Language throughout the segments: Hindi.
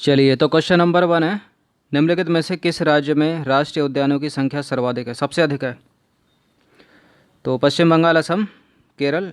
चलिए, तो क्वेश्चन नंबर 1 है, निम्नलिखित में से किस राज्य में राष्ट्रीय उद्यानों की संख्या सर्वाधिक है, सबसे अधिक है? तो पश्चिम बंगाल, असम, केरल।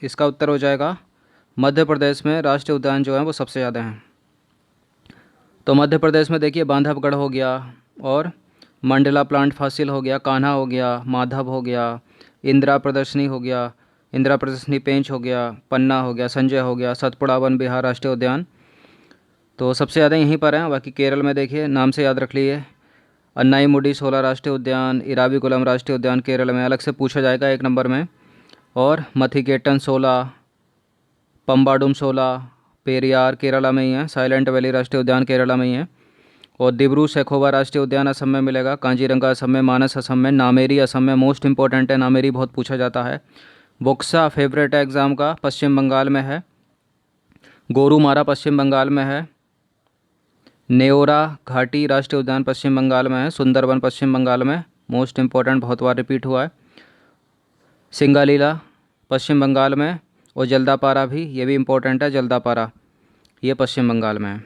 इसका उत्तर हो जाएगा मध्य प्रदेश में राष्ट्रीय उद्यान जो हैं वो सबसे ज़्यादा हैं। तो मध्य प्रदेश में देखिए बांधवगढ़ हो गया, और मंडला प्लांट फॉसिल हो गया, कान्हा हो गया, माधव हो गया, इंदिरा प्रदर्शनी हो गया, इंदिरा प्रदर्शनी पेंच हो गया, पन्ना हो गया, संजय हो गया, सतपुड़ा वन विहार राष्ट्रीय उद्यान। तो सबसे ज़्यादा यहीं पर हैं। बाकी केरल में देखिए, नाम से याद रख लिए, अन्नाईमुडी 16 राष्ट्रीय उद्यान, इराविकुलम राष्ट्रीय उद्यान केरल में अलग से पूछा जाएगा 1 नंबर में, और मथिकेटन 16, पम्बाडुम 16, पेरियार केरला में ही है, साइलेंट वैली राष्ट्रीय उद्यान केरला में ही है, और दिब्रू सैखोवा राष्ट्रीय उद्यान असम में मिलेगा, कांजीरंगा असम में, मानस असम में, नामेरी असम में, मोस्ट इंपॉर्टेंट है नामेरी, बहुत पूछा जाता है। बुक्सा फेवरेट है एग्ज़ाम का, पश्चिम बंगाल में है। गोरुमारा पश्चिम बंगाल में है। नेओरा घाटी राष्ट्रीय उद्यान पश्चिम बंगाल में है। सुंदरबन पश्चिम बंगाल में, मोस्ट इंपॉर्टेंट, बहुत बार रिपीट हुआ है। सिंगालीला पश्चिम बंगाल में, और जल्दापारा भी, ये भी इम्पोर्टेंट है, जल्दापारा ये पश्चिम बंगाल में है।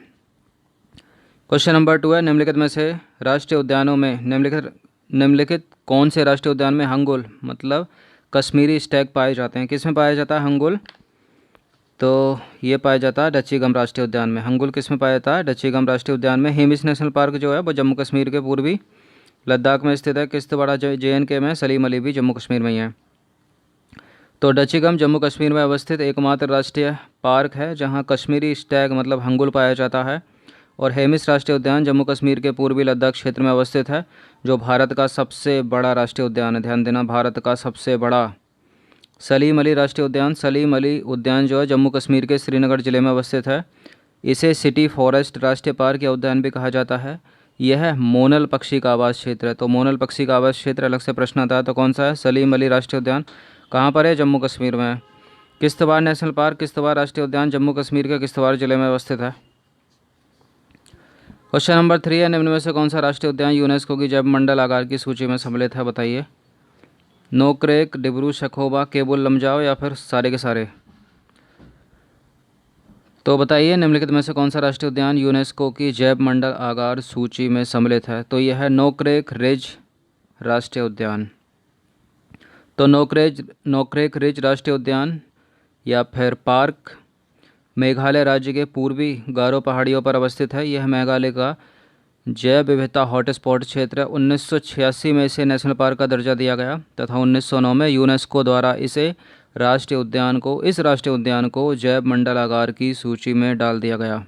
क्वेश्चन नंबर 2 है, निम्नलिखित में से राष्ट्रीय उद्यानों में निम्नलिखित कौन से राष्ट्रीय उद्यान में हंगुल मतलब कश्मीरी स्टैग पाए जाते हैं? किस में पाया जाता है हंगुल? तो ये पाया जाता है डच्चीगम राष्ट्रीय उद्यान में। हंगुल किस में पाया जाता है? डच्चीगम राष्ट्रीय उद्यान में। हेमिस नेशनल पार्क जो है वो जम्मू कश्मीर के पूर्वी लद्दाख में स्थित है। किश्तवाड़ा JNK में, सलीम अली भी जम्मू कश्मीर में ही है। तो डच्चीगम जम्मू कश्मीर में अवस्थित एकमात्र राष्ट्रीय पार्क है जहां कश्मीरी स्टैग मतलब हंगुल पाया जाता है। और हेमिस राष्ट्रीय उद्यान जम्मू कश्मीर के पूर्वी लद्दाख क्षेत्र में अवस्थित है, जो भारत का सबसे बड़ा राष्ट्रीय उद्यान है। ध्यान देना, भारत का सबसे बड़ा। सलीम अली राष्ट्रीय उद्यान, सलीम अली उद्यान जो है जम्मू कश्मीर के श्रीनगर जिले में अवस्थित है। इसे सिटी फॉरेस्ट राष्ट्रीय पार्क या उद्यान भी कहा जाता है। यह मोनल पक्षी का आवास क्षेत्र है। तो मोनल पक्षी का आवास क्षेत्र अलग से प्रश्न आता है, तो कौन सा है? सलीम अली राष्ट्रीय उद्यान। कहाँ पर है? जम्मू कश्मीर में। किश्तवाड़ नेशनल पार्क, किश्तवाड़ राष्ट्रीय उद्यान जम्मू कश्मीर के किश्तवाड़ जिले में अवस्थित है। क्वेश्चन नंबर 3 है, निम्न में से कौन सा राष्ट्रीय उद्यान यूनेस्को की जैव मंडल आगार की सूची में सम्मिलित है? बताइए। नोकरेक, डिब्रू सैखोवा, केबुल लमजाओ, या फिर सारे के सारे? तो बताइए, निम्नलिखित में से कौन सा राष्ट्रीय उद्यान यूनेस्को की जैव मंडल आगार सूची में सम्मिलित है? तो यह है नोकरेक रिज राष्ट्रीय उद्यान। तो नोकरेक रिज राष्ट्रीय उद्यान या फिर पार्क मेघालय राज्य के पूर्वी गारो पहाड़ियों पर अवस्थित है। यह मेघालय का जैव विविधता हॉटस्पॉट क्षेत्र है। 1986 में इसे नेशनल पार्क का दर्जा दिया गया तथा 1909 में यूनेस्को द्वारा इस राष्ट्रीय उद्यान को जैव मंडल आगार की सूची में डाल दिया गया।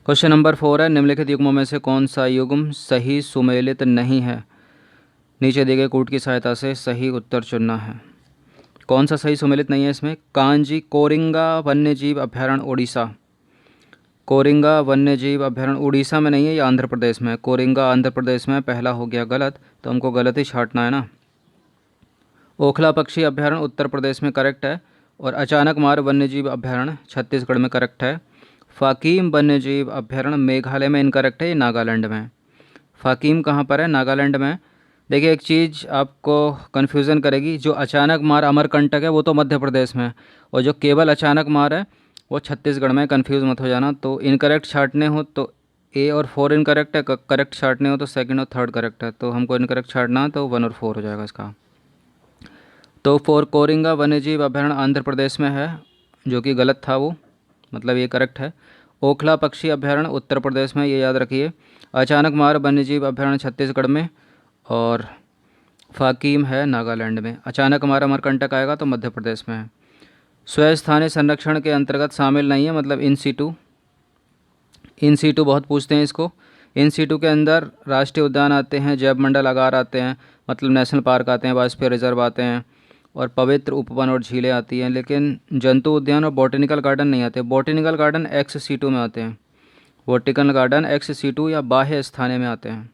क्वेश्चन नंबर 4 है, निम्नलिखित युग्मों में से कौन सा युग्म सही सुमेलित नहीं है? नीचे दिए गए कूट की सहायता से सही उत्तर चुनना है। कौन सा सही सुमेलित नहीं है इसमें? कांजी कोरिंगा वन्यजीव अभ्यारण्य उड़ीसा। कोरिंगा वन्यजीव अभ्यारण्य उड़ीसा में नहीं है, ये आंध्र प्रदेश में है। कोरिंगा आंध्र प्रदेश में, पहला हो गया गलत, तो हमको गलत ही छांटना है ना। ओखला पक्षी अभ्यारण्य उत्तर प्रदेश में करेक्ट है। और अचानक मार वन्यजीव अभ्यारण्य छत्तीसगढ़ में करेक्ट है। फाकीम वन्यजीव अभ्यारण्य मेघालय में इनकरेक्ट है, ये नागालैंड में। फाकीम कहाँ पर है? नागालैंड में। देखिए, एक चीज़ आपको कन्फ्यूज़न करेगी, जो अचानक मार अमरकंटक है वो तो मध्य प्रदेश में है, और जो केवल अचानक मार है वो छत्तीसगढ़ में। कंफ्यूज मत हो जाना। तो इनकरेक्ट छांटने हो तो A और 4 इनकरेक्ट है, करेक्ट छांटने हो तो सेकंड और थर्ड करेक्ट है। तो हमको इनकरेक्ट छांटना है, तो 1 और 4 हो जाएगा इसका। तो 4 कोरिंगा वन्यजीव अभ्यारण्य आंध्र प्रदेश में है, जो कि गलत था वो, मतलब ये करेक्ट है। ओखला पक्षी अभ्यारण्य उत्तर प्रदेश में, ये याद रखिए। अचानक मार वन्यजीव अभ्यारण्य छत्तीसगढ़ में, और फाकीम है नागालैंड में। अचानक मार अमरकंटक आएगा तो मध्य प्रदेश में है। स्वस्थानीय संरक्षण के अंतर्गत शामिल नहीं है, मतलब इन सीटू बहुत पूछते हैं इसको। इन सीटू के अंदर राष्ट्रीय उद्यान आते हैं, जैव मंडल आगार आते हैं, मतलब नेशनल पार्क आते हैं, बायोस्फीयर रिजर्व आते हैं, और पवित्र उपवन और झीलें आती हैं, लेकिन जंतु उद्यान और बॉटेनिकल गार्डन नहीं आते। बॉटेनिकल गार्डन XC2 में आते हैं। बॉटेनिकल गार्डन XC2 या बाह्य स्थानीय में आते हैं।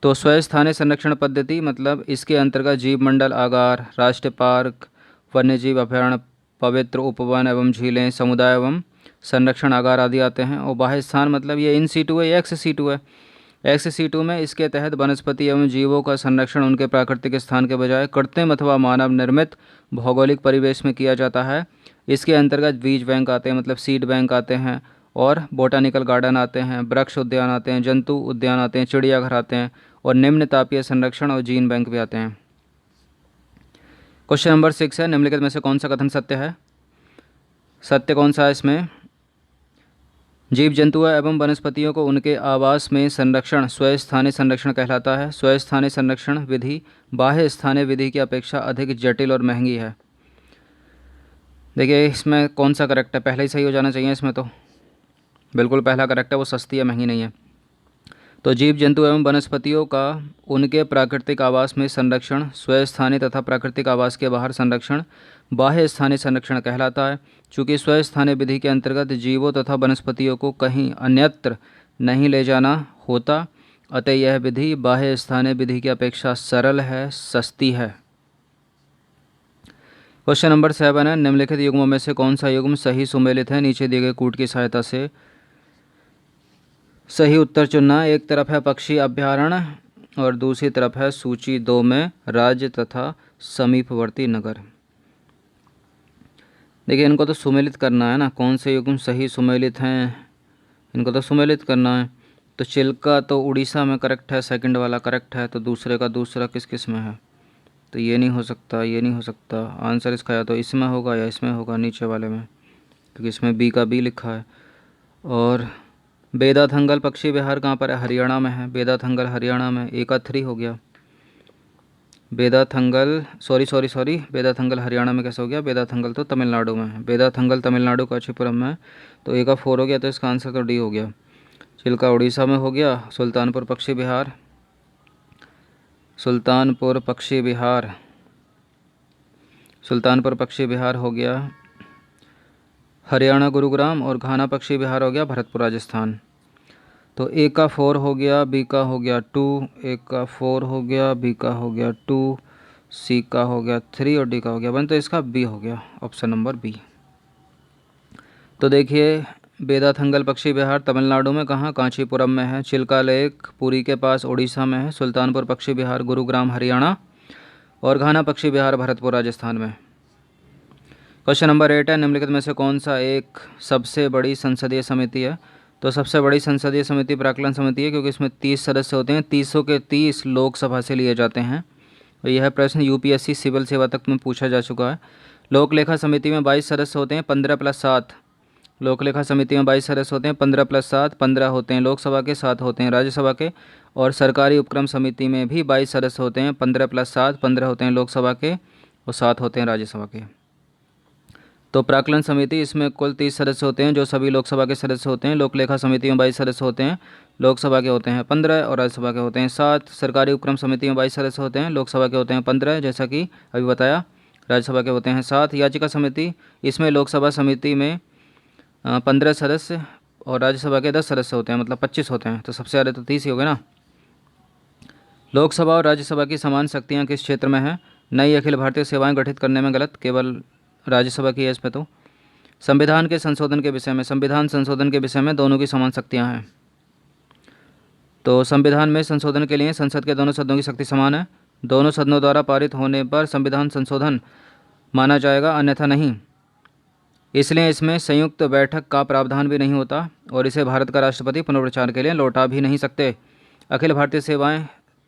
तो स्वस्थानीय संरक्षण पद्धति मतलब इसके अंतर्गत जीव मंडल आगार, राष्ट्रीय पार्क, वन्यजीव अभ्यारण्य, पवित्र उपवन एवं झीलें, समुदाय एवं संरक्षण आगार आदि आते हैं। और बाह्य स्थान मतलब ये इन सीटू है, ये XC2 है। XC2 में इसके तहत वनस्पति एवं जीवों का संरक्षण उनके प्राकृतिक स्थान के बजाय कृत्रिम अथवा मानव निर्मित भौगोलिक परिवेश में किया जाता है। इसके अंतर्गत बीज बैंक आते हैं, मतलब सीड बैंक आते हैं, और बोटानिकल गार्डन आते हैं, वृक्ष उद्यान आते हैं, जंतु उद्यान आते हैं, चिड़ियाघर आते हैं और निम्न तापीय संरक्षण और जीन बैंक भी आते हैं। क्वेश्चन नंबर 6 है, निम्नलिखित में से कौन सा कथन सत्य है? सत्य कौन सा है इसमें? जीव जंतुओं एवं वनस्पतियों को उनके आवास में संरक्षण स्वस्थानीय संरक्षण कहलाता है। स्वस्थानीय संरक्षण विधि बाह्य स्थानीय विधि की अपेक्षा अधिक जटिल और महंगी है। देखिए इसमें कौन सा करेक्ट है? पहले ही सही हो जाना चाहिए इसमें तो। बिल्कुल पहला करेक्ट है, वो सस्ती है, महंगी नहीं है। तो जीव जंतु एवं वनस्पतियों का उनके प्राकृतिक आवास में संरक्षण स्वस्थानीय तथा प्राकृतिक आवास के बाहर संरक्षण बाह्य स्थानीय संरक्षण कहलाता है। चूँकि स्वस्थानीय विधि के अंतर्गत जीवों तथा वनस्पतियों को कहीं अन्यत्र नहीं ले जाना होता, अतः यह विधि बाह्य स्थानीय विधि की अपेक्षा सरल है, सस्ती है। क्वेश्चन नंबर 7 है, निम्नलिखित युग्मों में से कौन सा युग्म सही सुमेलित है? नीचे दिए गए कूट की सहायता से सही उत्तर चुनना। एक तरफ है पक्षी अभ्यारण्य और दूसरी तरफ है सूची 2 में राज्य तथा समीपवर्ती नगर। देखिए इनको तो सुमेलित करना है ना, कौन से युग्म सही सुमेलित हैं, इनको तो सुमेलित करना है। तो चिल्का तो उड़ीसा में करेक्ट है, सेकंड वाला करेक्ट है, तो दूसरे का दूसरा किस किस में है? तो ये नहीं हो सकता, ये नहीं हो सकता। आंसर इसका या तो इसमें होगा या इसमें होगा, नीचे वाले में, क्योंकि इसमें बी का बी लिखा है। और बेदाथंगल पक्षी विहार कहाँ पर है? हरियाणा में है। बेदाथंगल हरियाणा में, ए का 3 हो गया। बेदाथंगल सॉरी बेदाथंगल हरियाणा में कैसे हो गया? बेदाथंगल तो तमिलनाडु में है। बेदाथंगल तमिलनाडु कांचीपुरम में, तो ए का 4 हो गया, तो इसका आंसर तो डी हो गया। चिल्का उड़ीसा में हो गया। सुल्तानपुर पक्षी विहार, सुल्तानपुर पक्षी विहार, सुल्तानपुर पक्षी विहार हो गया हरियाणा गुरुग्राम, और घाना पक्षी विहार हो गया भरतपुर राजस्थान। तो ए का 4 हो गया, बी का हो गया 2, ए का 4 हो गया, बी का हो गया 2, सी का हो गया 3 और डी का हो गया 1, तो इसका बी हो गया, ऑप्शन नंबर बी। तो देखिए बेदाथंगल पक्षी विहार तमिलनाडु में कहाँ? कांचीपुरम में है। चिल्का लेक पुरी के पास उड़ीसा में है। सुल्तानपुर पक्षी विहार गुरुग्राम हरियाणा, और घाना पक्षी विहार भरतपुर राजस्थान में। क्वेश्चन नंबर 8 है, निम्नलिखित में से कौन सा एक सबसे बड़ी संसदीय समिति है? तो सबसे बड़ी संसदीय समिति प्राक्कलन समिति है, क्योंकि इसमें 30 सदस्य होते हैं, 30 के 30 लोकसभा से लिए जाते हैं। और यह प्रश्न यूपीएससी सिविल सेवा तक में पूछा जा चुका है। लोक लेखा समिति में 22 सदस्य होते हैं, 15 + 7। लोक लेखा समिति में 22 सदस्य होते हैं, 15 + 7, 15 होते हैं लोकसभा के, 7 होते हैं राज्यसभा के। और सरकारी उपक्रम समिति में भी 22 सदस्य होते हैं, 15 + 7, 15 होते हैं लोकसभा के और 7 होते हैं राज्यसभा के। तो प्राक्कलन समिति, इसमें कुल 30 सदस्य होते हैं जो सभी लोकसभा के सदस्य होते हैं। लोक लेखा समिति में 22 सदस्य होते हैं, लोकसभा के होते हैं 15 और राज्यसभा के होते हैं 7। सरकारी उपक्रम समिति में 22 सदस्य होते हैं, लोकसभा के होते हैं 15, जैसा कि अभी बताया, राज्यसभा के होते हैं 7। याचिका समिति, इसमें लोकसभा समिति में 15 सदस्य और राज्यसभा के 10 सदस्य होते हैं, मतलब 25 होते हैं। तो सबसे ज़्यादा तो 30 ही हो गए ना। लोकसभा और राज्यसभा की समान शक्तियाँ किस क्षेत्र में हैं? नई अखिल भारतीय सेवाएं गठित करने में गलत, केवल राज्यसभा की है इसमें। तो संविधान के संशोधन के विषय में, संविधान संशोधन के विषय में दोनों की समान शक्तियाँ हैं। तो संविधान में संशोधन के लिए संसद के दोनों सदनों की शक्ति समान है। दोनों सदनों द्वारा पारित होने पर संविधान संशोधन माना जाएगा, अन्यथा नहीं। इसलिए इसमें संयुक्त बैठक का प्रावधान भी नहीं होता और इसे भारत का राष्ट्रपति पुनर्विचार के लिए लौटा भी नहीं सकते। अखिल भारतीय सेवाएं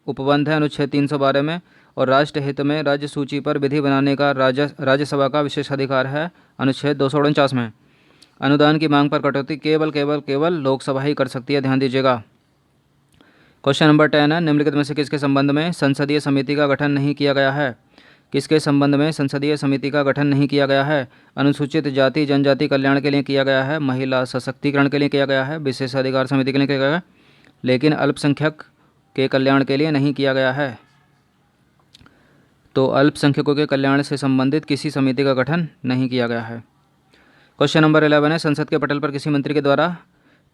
उपबंध है अनुच्छेद 312 में, और राष्ट्र हित में राज्य सूची पर विधि बनाने का राज्यसभा का विशेष अधिकार है अनुच्छेद 249 में। अनुदान की मांग पर कटौती केवल लोकसभा ही कर सकती है, ध्यान दीजिएगा। क्वेश्चन नंबर 10 है, निम्नलिखित में से किसके संबंध में संसदीय समिति का गठन नहीं किया गया है? किसके संबंध में संसदीय समिति का गठन नहीं किया गया है? अनुसूचित जाति जनजाति कल्याण के लिए किया गया है, महिला सशक्तिकरण के लिए किया गया है, विशेषाधिकार समिति के लिए किया गया है, लेकिन अल्पसंख्यक के कल्याण के लिए नहीं किया गया है। तो अल्पसंख्यकों के कल्याण से संबंधित किसी समिति का गठन नहीं किया गया है। क्वेश्चन नंबर 11 है, संसद के पटल पर किसी मंत्री के द्वारा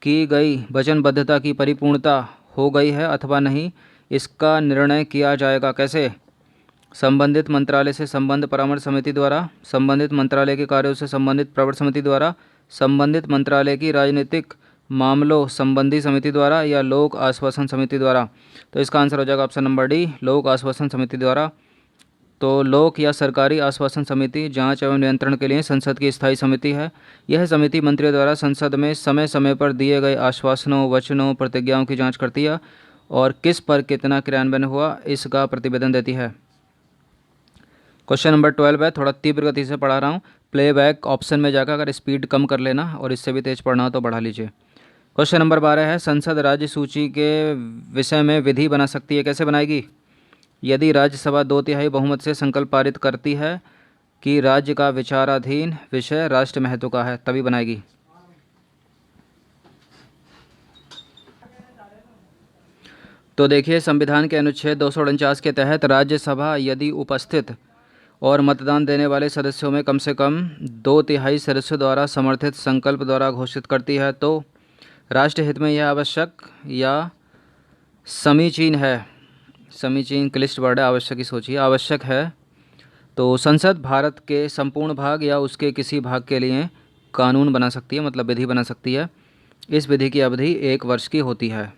की गई वचनबद्धता की परिपूर्णता हो गई है अथवा नहीं, इसका निर्णय किया जाएगा कैसे? संबंधित मंत्रालय से संबंध परामर्श समिति द्वारा, संबंधित मंत्रालय के कार्यों से संबंधित प्रवर समिति द्वारा, संबंधित मंत्रालय की राजनीतिक मामलों संबंधी समिति द्वारा, या लोक आश्वासन समिति द्वारा। तो इसका आंसर हो जाएगा ऑप्शन नंबर डी, लोक आश्वासन समिति द्वारा। तो लोक या सरकारी आश्वासन समिति जांच एवं नियंत्रण के लिए संसद की स्थायी समिति है। यह समिति मंत्रियों द्वारा संसद में समय समय पर दिए गए आश्वासनों, वचनों, प्रतिज्ञाओं की जांच करती है और किस पर कितना क्रियान्वयन हुआ इसका प्रतिवेदन देती है। क्वेश्चन नंबर 12 है, थोड़ा तीव्र गति से पढ़ा रहा हूँ। प्लेबैक ऑप्शन में जाकर अगर स्पीड कम कर लेना और इससे भी तेज पढ़ना हो तो बढ़ा लीजिए। क्वेश्चन नंबर 12 है, संसद राज्य सूची के विषय में विधि बना सकती है, कैसे बनाएगी? यदि राज्यसभा 2/3 बहुमत से संकल्प पारित करती है कि राज्य का विचाराधीन विषय राष्ट्र महत्व का है, तभी बनाएगी। तो देखिए, संविधान के अनुच्छेद 249 के तहत राज्यसभा यदि उपस्थित और मतदान देने वाले सदस्यों में कम से कम 2/3 सदस्यों द्वारा समर्थित संकल्प द्वारा घोषित करती है तो राष्ट्र हित में यह आवश्यक या समीचीन है। समीचीन क्लिष्ट वर्ड है, आवश्यक ही सोचिए, आवश्यक है। तो संसद भारत के संपूर्ण भाग या उसके किसी भाग के लिए कानून बना सकती है, मतलब विधि बना सकती है। इस विधि की अवधि 1 वर्ष की होती है।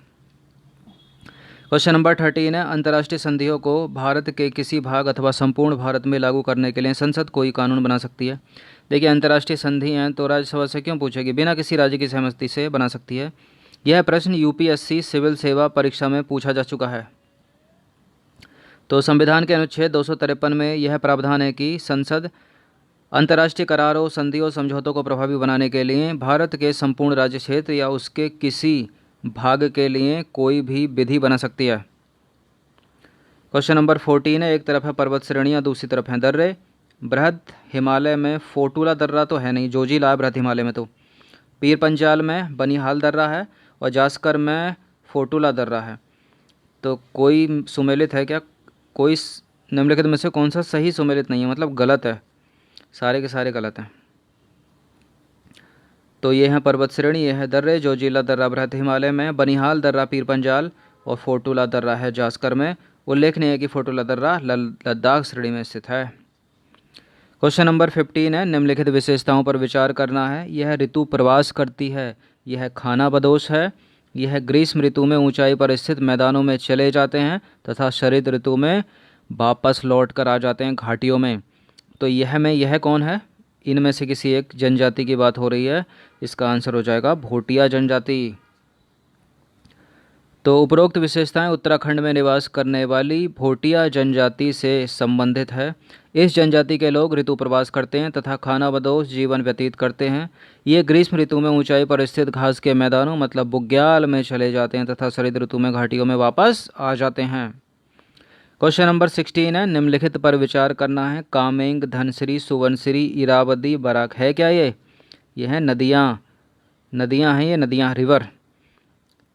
क्वेश्चन नंबर 13 है, अंतर्राष्ट्रीय संधियों को भारत के किसी भाग अथवा संपूर्ण भारत में लागू करने के लिए संसद कोई कानून बना सकती है। देखिए, अंतर्राष्ट्रीय संधि हैं तो राज्यसभा से क्यों पूछेगी, बिना किसी राज्य की सहमति से बना सकती है। यह प्रश्न यूपीएससी सिविल सेवा परीक्षा में पूछा जा चुका है। तो संविधान के अनुच्छेद 253 में यह प्रावधान है कि संसद अंतर्राष्ट्रीय करारों, संधियों, समझौतों को प्रभावी बनाने के लिए भारत के संपूर्ण राज्य क्षेत्र या उसके किसी भाग के लिए कोई भी विधि बना सकती है। क्वेश्चन नंबर 14 है, एक तरफ है पर्वत श्रेणियाँ, दूसरी तरफ हैं दर्रे। बृहद हिमालय में फोटूला दर्रा तो है नहीं, जोजिला है बृहद हिमालय में। तो पीर पंजाल में बनिहाल दर्रा है और जास्कर में फोटूला दर्रा है। तो कोई सुमेलित है क्या? कोई निम्नलिखित में से कौन सा सही सुमेलित नहीं है, मतलब गलत है, सारे के सारे गलत हैं। तो ये हैं पर्वत श्रेणी, ये है दर्रे। जोजिला दर्रा बृहद हिमालय में, बनिहाल दर्रा पीर पंजाल और फोटूला दर्रा है जास्कर में। उल्लेखनीय है कि फोटूला दर्रा लद्दाख श्रेणी में स्थित है। क्वेश्चन नंबर 15 है, निम्नलिखित विशेषताओं पर विचार करना है। यह ऋतु प्रवास करती है, यह खानाबदोश है, यह ग्रीष्म ऋतु में ऊंचाई पर स्थित मैदानों में चले जाते हैं तथा शरद ऋतु में वापस लौट कर आ जाते हैं घाटियों में। तो यह कौन है? इनमें से किसी एक जनजाति की बात हो रही है। इसका आंसर हो जाएगा भोटिया जनजाति। तो उपरोक्त विशेषताएं उत्तराखंड में निवास करने वाली भोटिया जनजाति से संबंधित है। इस जनजाति के लोग ऋतु प्रवास करते हैं तथा खानाबदोश जीवन व्यतीत करते हैं। ये ग्रीष्म ऋतु में ऊंचाई पर स्थित घास के मैदानों मतलब बुग्याल में चले जाते हैं तथा शरद ऋतु में घाटियों में वापस आ जाते हैं। क्वेश्चन नंबर 16 है, निम्नलिखित पर विचार करना है। कामेंग, धनसिरी, सुबनसिरी, इरावदी, बराक है क्या? ये हैं नदियाँ हैं, ये नदियाँ रिवर।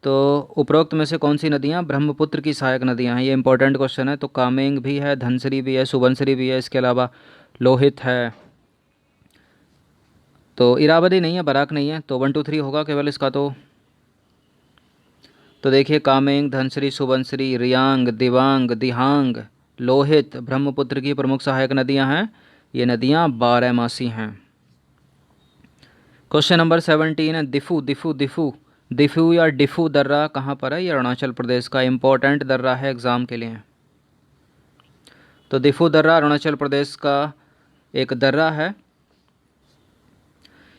तो उपरोक्त में से कौन सी नदियाँ ब्रह्मपुत्र की सहायक नदियाँ हैं? ये इंपॉर्टेंट क्वेश्चन है। तो कामेंग भी है, धनसिरी भी है, सुबनसिरी भी है, इसके अलावा लोहित है। तो इरावदी नहीं है, बराक नहीं है, तो 1 2 3 होगा केवल इसका। तो देखिए, कामेंग, धनसिरी, सुबनसिरी, रियांग, दिवांग, दिहांग, लोहित ब्रह्मपुत्र की प्रमुख सहायक नदियां हैं। ये नदियां 12मासी हैं। क्वेश्चन नंबर 17 है, दिफू दिफू दिफू दिफू या डिफू दर्रा कहाँ पर है? ये अरुणाचल प्रदेश का इंपॉर्टेंट दर्रा है एग्ज़ाम के लिए। तो दिफू दर्रा अरुणाचल प्रदेश का एक दर्रा है।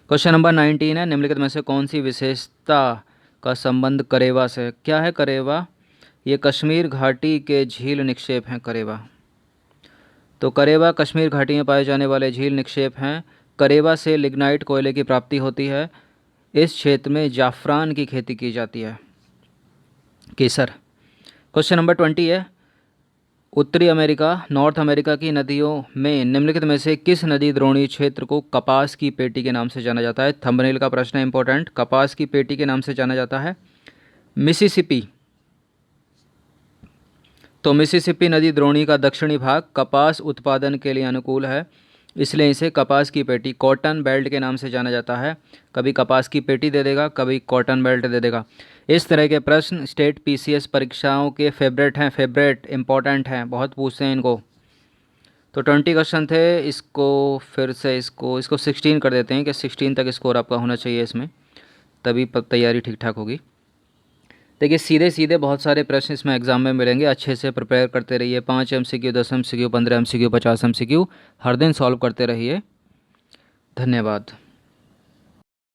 क्वेश्चन नंबर 19 है, निम्नलिखित में से कौन सी विशेषता का संबंध करेवा से? क्या है करेवा? ये कश्मीर घाटी के झील निक्षेप हैं करेवा। तो करेवा कश्मीर घाटी में पाए जाने वाले झील निक्षेप हैं। करेवा से लिग्नाइट कोयले की प्राप्ति होती है। इस क्षेत्र में जाफरान की खेती की जाती है, केसर। क्वेश्चन नंबर 20 है, उत्तरी अमेरिका, नॉर्थ अमेरिका की नदियों में निम्नलिखित में से किस नदी द्रोणी क्षेत्र को कपास की पेटी के नाम से जाना जाता है? थंबनेल का प्रश्न है इंपॉर्टेंट। कपास की पेटी के नाम से जाना जाता है मिसिसिपी। तो मिसिसिपी नदी द्रोणी का दक्षिणी भाग कपास उत्पादन के लिए अनुकूल है, इसलिए इसे कपास की पेटी, कॉटन बेल्ट के नाम से जाना जाता है। कभी कपास की पेटी दे देगा, कभी कॉटन बेल्ट दे देगा। इस तरह के प्रश्न स्टेट पीसीएस परीक्षाओं के फेवरेट इंपॉर्टेंट हैं, बहुत पूछते हैं इनको। तो 20 क्वेश्चन थे, इसको फिर से इसको 16 कर देते हैं कि 16 तक स्कोर आपका होना चाहिए इसमें, तभी तैयारी ठीक ठाक होगी। देखिए सीधे सीधे बहुत सारे प्रश्न इसमें एग्जाम में मिलेंगे, अच्छे से प्रिपेयर करते रहिए। 5 MCQ, 10 MCQ, 15 MCQ, 50 MCQ हर दिन सॉल्व करते रहिए। धन्यवाद।